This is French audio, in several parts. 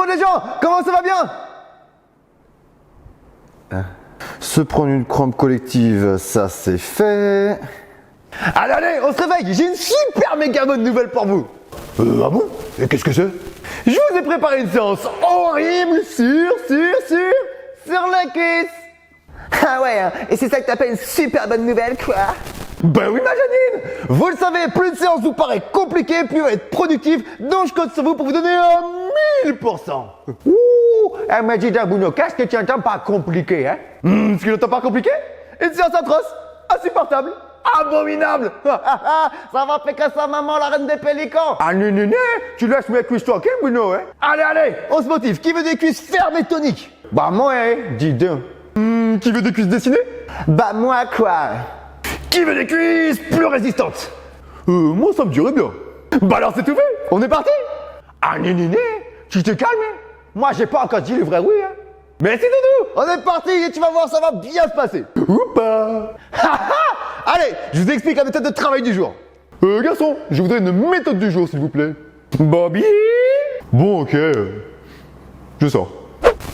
les gens, comment ça va bien? Se prendre une crampe collective, ça c'est fait. Allez, allez, on se réveille, j'ai une super méga bonne nouvelle pour vous. Ah bon? Et qu'est-ce que c'est? Je vous ai préparé une séance horrible sur la cuisse. Ah ouais, hein, et c'est ça que t'appelles une super bonne nouvelle, quoi? Ben oui, ma Janine. Vous le savez, plus une séance vous paraît compliquée, plus elle va être productive, donc je compte sur vous pour vous donner un 1000%. Ouh, elle m'a dit Dabouno, qu'est-ce que tu entends par compliqué, hein? Ce que j'entends par compliqué? Une séance atroce, insupportable, abominable. Ça va faire que ça, maman, la reine des pélicans. Ah, néné, tu laisses mes cuisses tranquilles, Bruno, hein? Allez, allez, on se motive. Qui veut des cuisses fermes et toniques? Bah, moi, hein, dis donc. Qui veut des cuisses dessinées? Bah, moi, quoi. Qui veut des cuisses plus résistantes? Moi, ça me dirait bien. Bah, alors, c'est tout fait. On est parti? Ah, néné, tu te calmes, hein? Moi, j'ai pas encore dit le vrai oui, hein? Mais c'est tout, on est parti et tu vas voir, ça va bien se passer. Ou pas? Allez, je vous explique la méthode de travail du jour. Garçon, je voudrais une méthode du jour, s'il vous plaît. Bobby? Bon, ok. Je sors.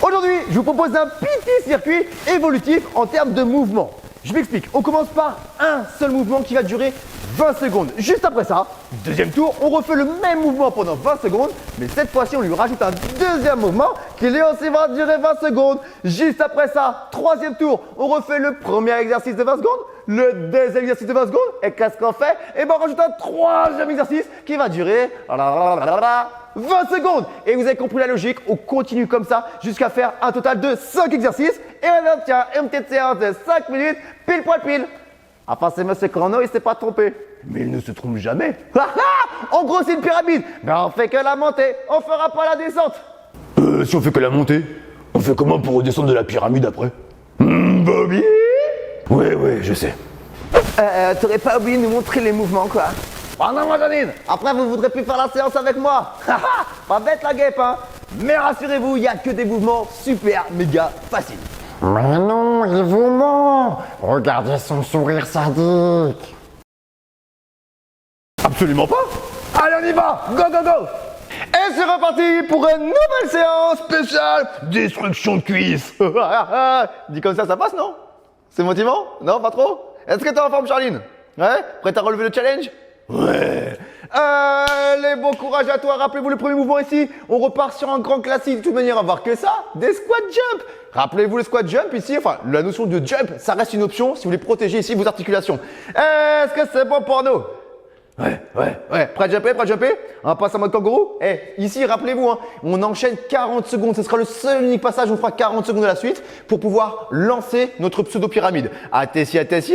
Aujourd'hui, je vous propose un petit circuit évolutif en termes de mouvement. Je m'explique. On commence par un seul mouvement qui va durer 20 secondes. Juste après ça, deuxième tour, on refait le même mouvement pendant 20 secondes, mais cette fois-ci, on lui rajoute un deuxième mouvement qui lui aussi va durer 20 secondes. Juste après ça, troisième tour, on refait le premier exercice de 20 secondes, le deuxième exercice de 20 secondes, et qu'est-ce qu'on fait? Et ben, on rajoute un troisième exercice qui va durer 20 secondes. Et vous avez compris la logique, on continue comme ça jusqu'à faire un total de 5 exercices et on obtient une petite séance de 5 minutes pile poil pile. Enfin, c'est Monsieur Chrono, il s'est pas trompé. Mais il ne se trompe jamais. En gros, c'est une pyramide. Mais on fait que la montée, on fera pas la descente. Si on fait que la montée, on fait comment pour redescendre de la pyramide après? Bobby? Ouais, je sais. T'aurais pas oublié de nous montrer les mouvements, quoi. Oh non, ma Janine, après vous voudrez plus faire la séance avec moi. Pas bête la guêpe, hein. Mais rassurez-vous, il n'y a que des mouvements super méga faciles. Mais non, il vous ment. Regardez son sourire sadique. Absolument pas. Allez, on y va. Go, go, go. Et c'est reparti pour une nouvelle séance spéciale destruction de cuisses. Dit comme ça passe, non? C'est motivant? Non, pas trop? Est-ce que t'es en forme, Charline? Ouais? Prête à relever le challenge? Ouais. Allez, bon courage à toi. Rappelez-vous le premier mouvement ici. On repart sur un grand classique. De toute manière, on va voir que ça. Des squat jump. Rappelez-vous le squat jump ici. Enfin, la notion de jump, ça reste une option si vous voulez protéger ici vos articulations. Est-ce que c'est bon pour nous? Ouais. Prêt à jumper? On passe en mode kangourou? Ici, rappelez-vous, hein, on enchaîne 40 secondes. Ce sera le seul unique passage. On fera 40 secondes à la suite pour pouvoir lancer notre pseudo-pyramide. Attention.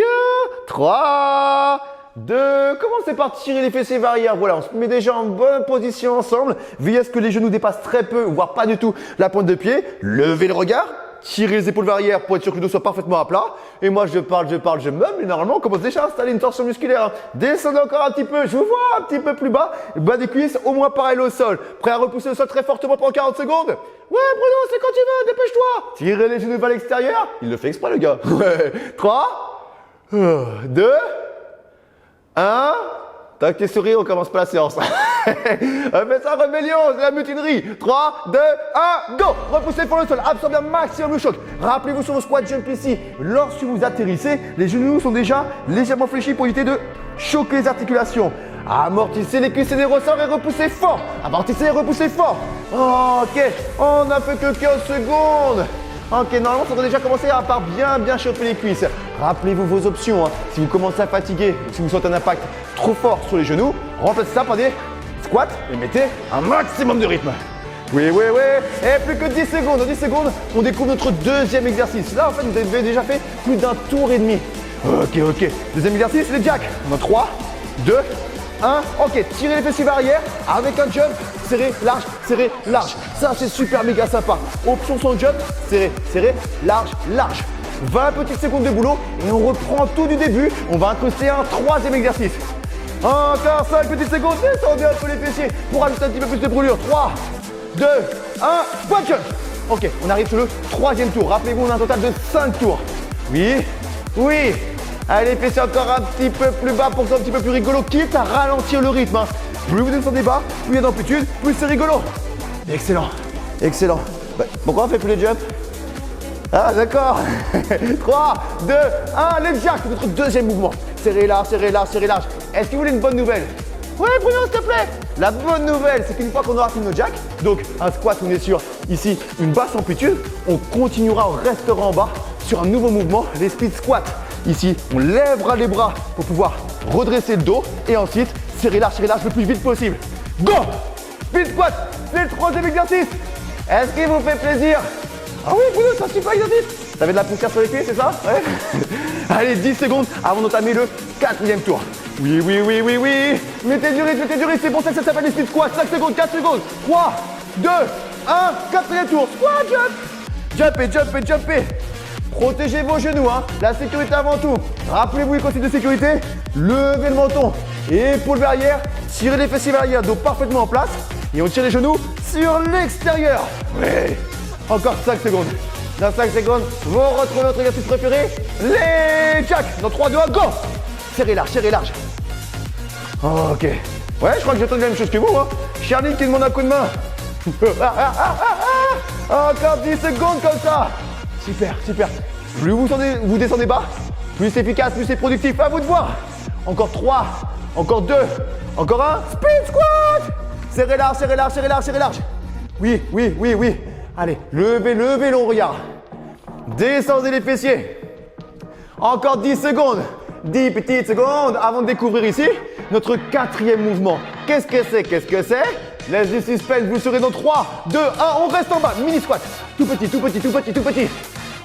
3, 2, commencez par tirer les fessiers vers l'arrière. Voilà, on se met déjà en bonne position ensemble. Veillez à ce que les genoux dépassent très peu, voire pas du tout la pointe de pied. Levez le regard. Tirez les épaules vers l'arrière pour être sûr que le dos soit parfaitement à plat. Et moi, je parle, je meuble. Et normalement, on commence déjà à installer une torsion musculaire. Descendez encore un petit peu. Je vous vois un petit peu plus bas. Bas des cuisses, au moins pareil au sol. Prêt à repousser le sol très fortement pendant 40 secondes? Ouais, Bruno, c'est quand tu veux. Dépêche-toi. Tirez les genoux vers l'extérieur. Il le fait exprès, le gars. Ouais. 3, 2, 1. Tac, tes souris, on commence pas la séance. On fait ça, rébellion, c'est la mutinerie. 3, 2, 1, go. Repoussez pour le sol, absorbez un maximum le choc. Rappelez-vous sur vos squat jump ici. Lorsque vous atterrissez, les genoux sont déjà légèrement fléchis pour éviter de choquer les articulations. Amortissez les cuisses et les ressorts et repoussez fort. Amortissez et repoussez fort. Ok, on n'a fait que 15 secondes. Ok, normalement, ça doit déjà commencer à part bien chauffer les cuisses. Rappelez-vous vos options. Hein. Si vous commencez à fatiguer, si vous sentez un impact trop fort sur les genoux, remplacez ça par des squats et mettez un maximum de rythme. Oui. Et plus que 10 secondes. Dans 10 secondes, on découvre notre deuxième exercice. Là, en fait, vous avez déjà fait plus d'un tour et demi. Ok. Deuxième exercice, les jacks. On a 3, 2, 1. Ok, tirez les fessiers vers l'arrière avec un jump. Serré, large. Ça, c'est super méga sympa. Option sans jump, serré, large. 20 petites secondes de boulot et on reprend tout du début. On va incruster un troisième exercice. Encore 5 petites secondes, descendez un peu les fessiers pour ajouter un petit peu plus de brûlure. 3, 2, 1, squat jump. Ok, on arrive sur le troisième tour. Rappelez-vous, on a un total de 5 tours. Oui. Allez, fessiers encore un petit peu plus bas pour que ce soit un petit peu plus rigolo, quitte à ralentir le rythme. Hein. Plus vous descendez bas, plus il y a d'amplitude, plus c'est rigolo. Excellent. Excellent. Bah, pourquoi on fait plus les jumps? Ah d'accord. 3, 2, 1, les jacks, votre deuxième mouvement. Serrez large, serrez large, serrez large. Est-ce que vous voulez une bonne nouvelle? Ouais Bruno, s'il te plaît. La bonne nouvelle, c'est qu'une fois qu'on aura fini nos jacks, donc un squat, on est sur ici une basse amplitude, on continuera, on restera en bas sur un nouveau mouvement, les speed squats. Ici, on lèvera les bras pour pouvoir redresser le dos et ensuite serrer large le plus vite possible. Go! Speed squat, c'est le troisième exercice. Est-ce qu'il vous fait plaisir? Ah oui Bruno, c'est un super exercice. T'avais de la poussière sur les pieds, c'est ça? Ouais. Allez, 10 secondes avant d'entamer le quatrième tour. Oui. Mettez du rythme, c'est pour ça que ça s'appelle les speed squats. 5 secondes, 4 secondes. 3, 2, 1, quatrième tour. Squat, jump. Jumpez. Protégez vos genoux, hein. La sécurité avant tout. Rappelez-vous les consignes de sécurité. Levez le menton. Épaules vers l'arrière. Tirez les fessiers vers l'arrière, dos parfaitement en place. Et on tire les genoux sur l'extérieur. Oui. Encore 5 secondes. Dans 5 secondes, vous retrouvez votre exercice préféré, les jacks. Dans 3, 2, 1, go! Serrez large. Ok. Ouais, je crois que j'attends la même chose que vous, hein. Charlie qui demande un coup de main. Encore 10 secondes comme ça. Super. Plus vous descendez bas, plus c'est efficace, plus c'est productif. À vous de voir. Encore 3, encore 2, encore 1. Speed squat. Serrez large. Oui. Allez, levez le regard. Descendez les fessiers. Encore 10 secondes. 10 petites secondes avant de découvrir ici notre quatrième mouvement. Qu'est-ce que c'est? Laisse du suspense, vous serez dans 3, 2, 1, on reste en bas. Mini squat. Tout petit.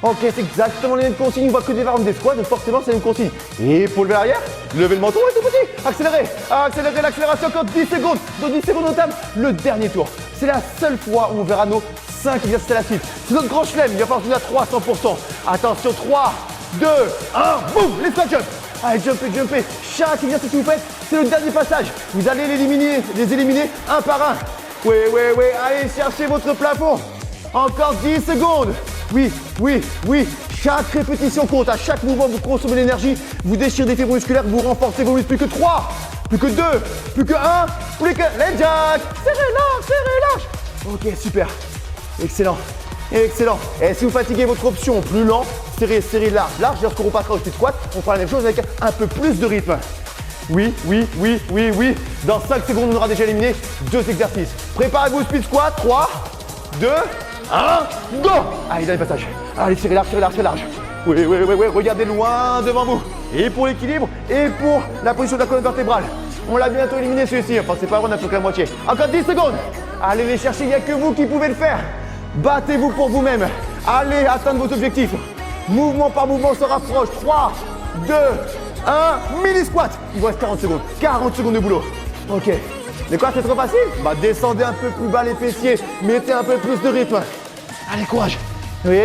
Ok, c'est exactement les mêmes consignes. On voit que des variantes des squats, donc forcément c'est les mêmes consignes. Épaules vers l'arrière, levez le menton et tout petit. Accélérez l'accélération, encore 10 secondes. Dans 10 secondes, on entame le dernier tour. C'est la seule fois où on verra nos 5 exercices à la suite. C'est notre grand chelem, il va falloir que nous à 300%. Attention, 3, 2, 1, boum, les squat jump. Allez, jumpez. Chaque exercice que vous faites, c'est le dernier passage. Vous allez les éliminer un par un. Oui. Allez, cherchez votre plafond. Encore 10 secondes. Oui. Chaque répétition compte. À chaque mouvement, vous consommez l'énergie. Vous déchirez des fibres musculaires. Vous renforcez vos muscles. Plus que 3, plus que 2, plus que 1, plus que les jacks. Serrez large. Ok, super. Excellent. Et si vous fatiguez votre option plus lent, serrez large. Lorsqu'on repassera au speed squat, on fera la même chose avec un peu plus de rythme. Oui. Dans 5 secondes, on aura déjà éliminé 2 exercices. Préparez-vous au speed squat. 3, 2, 1, go! Allez, dernier passage. Allez, serrez large. Oui. Regardez loin devant vous. Et pour l'équilibre, et pour la position de la colonne vertébrale. On l'a bientôt éliminé celui-ci. Enfin, c'est pas vrai, on a fait que la moitié. Encore 10 secondes. Allez les chercher, il n'y a que vous qui pouvez le faire. Battez-vous pour vous-même. Allez atteindre vos objectifs. Mouvement par mouvement, on se rapproche. 3, 2, 1, mini squat. Il vous reste 40 secondes. 40 secondes de boulot. Ok. Mais quoi, c'est trop facile? Bah descendez un peu plus bas les fessiers. Mettez un peu plus de rythme. Allez, courage. Oui.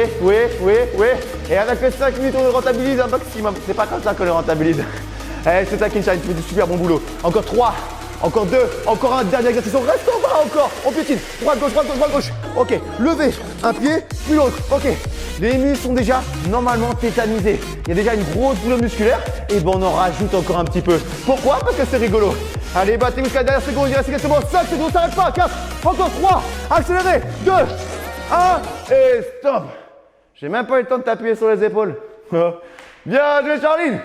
Et avec les 5 minutes, on le rentabilise un maximum. C'est pas comme ça qu'on le rentabilise. Allez, c'est ça, Kinshine, tu fais du super bon boulot. Encore 3, encore 2, encore un dernier exercice. On reste en bas encore. On piétine. Droite, gauche. Ok, levez un pied, puis l'autre. Ok. Les muscles sont déjà normalement tétanisés. Il y a déjà une grosse douleur musculaire. Et ben on en rajoute encore un petit peu. Pourquoi? Parce que c'est rigolo. Allez, battez jusqu'à la dernière seconde. Il reste exactement 5 secondes. Ça s'arrête pas. 4, encore 3. Accélérez. 2, 1. Et stop. J'ai même pas eu le temps de t'appuyer sur les épaules. Bien joué, Charline.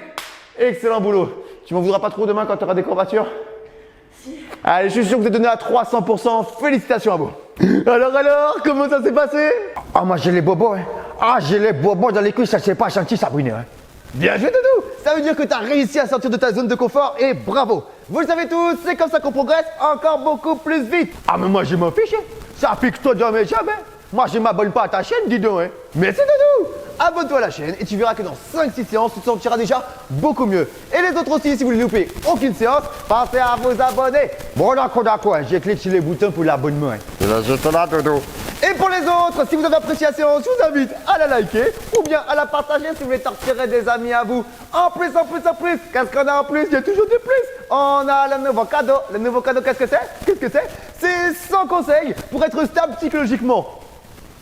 Excellent boulot. Tu m'en voudras pas trop demain quand tu auras des courbatures? Allez, je suis sûr que vous êtes donné à 300%. Félicitations à vous. Alors, comment ça s'est passé? Ah, moi j'ai les bobos, hein. Ah, j'ai les bobos dans les cuisses, ça c'est pas gentil, ça brûle, hein. Bien joué, Doudou. Ça veut dire que tu as réussi à sortir de ta zone de confort et bravo. Vous le savez tous, c'est comme ça qu'on progresse encore beaucoup plus vite. Ah, mais moi je m'en fiche, hein. Ça pique toi jamais. Moi je m'abonne pas à ta chaîne, dis donc, hein. Merci, Doudou. Abonne-toi à la chaîne et tu verras que dans 5-6 séances, tu te sentiras déjà beaucoup mieux. Et les autres aussi, si vous ne loupez aucune séance, pensez à vous abonner. Bon, d'accord, hein. J'ai cliqué sur les boutons pour l'abonnement, hein. Je te la dodo. Et pour les autres, si vous avez apprécié la séance, je vous invite à la liker ou bien à la partager si vous voulez torturer des amis à vous. En plus, qu'est-ce qu'on a en plus? Il y a toujours des plus. On a le nouveau cadeau. Le nouveau cadeau, qu'est-ce que c'est? C'est 100 conseils pour être stable psychologiquement.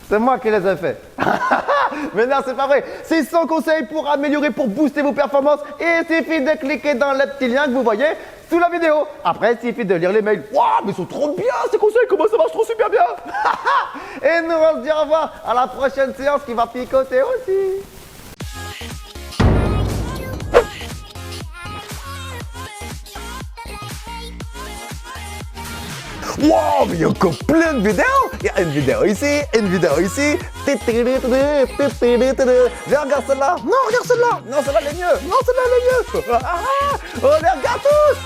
C'est moi qui les ai faits. Mais non, c'est pas vrai. C'est 100 conseils pour améliorer, pour booster vos performances. Et il suffit de cliquer dans le petit lien que vous voyez sous la vidéo. Après, il suffit de lire les mails. Waouh, mais ils sont trop bien ces conseils. Comment ça marche trop super bien. Et Et nous on se dit au revoir à la prochaine séance qui va picoter aussi. Wow, mais il y a encore plein de vidéos. Il y a une vidéo ici, une vidéo ici. Viens, regarde celle-là. Non, regarde celle-là. Non, celle-là, elle est mieux. Non, celle-là, elle est mieux. Oh, les regarde tous.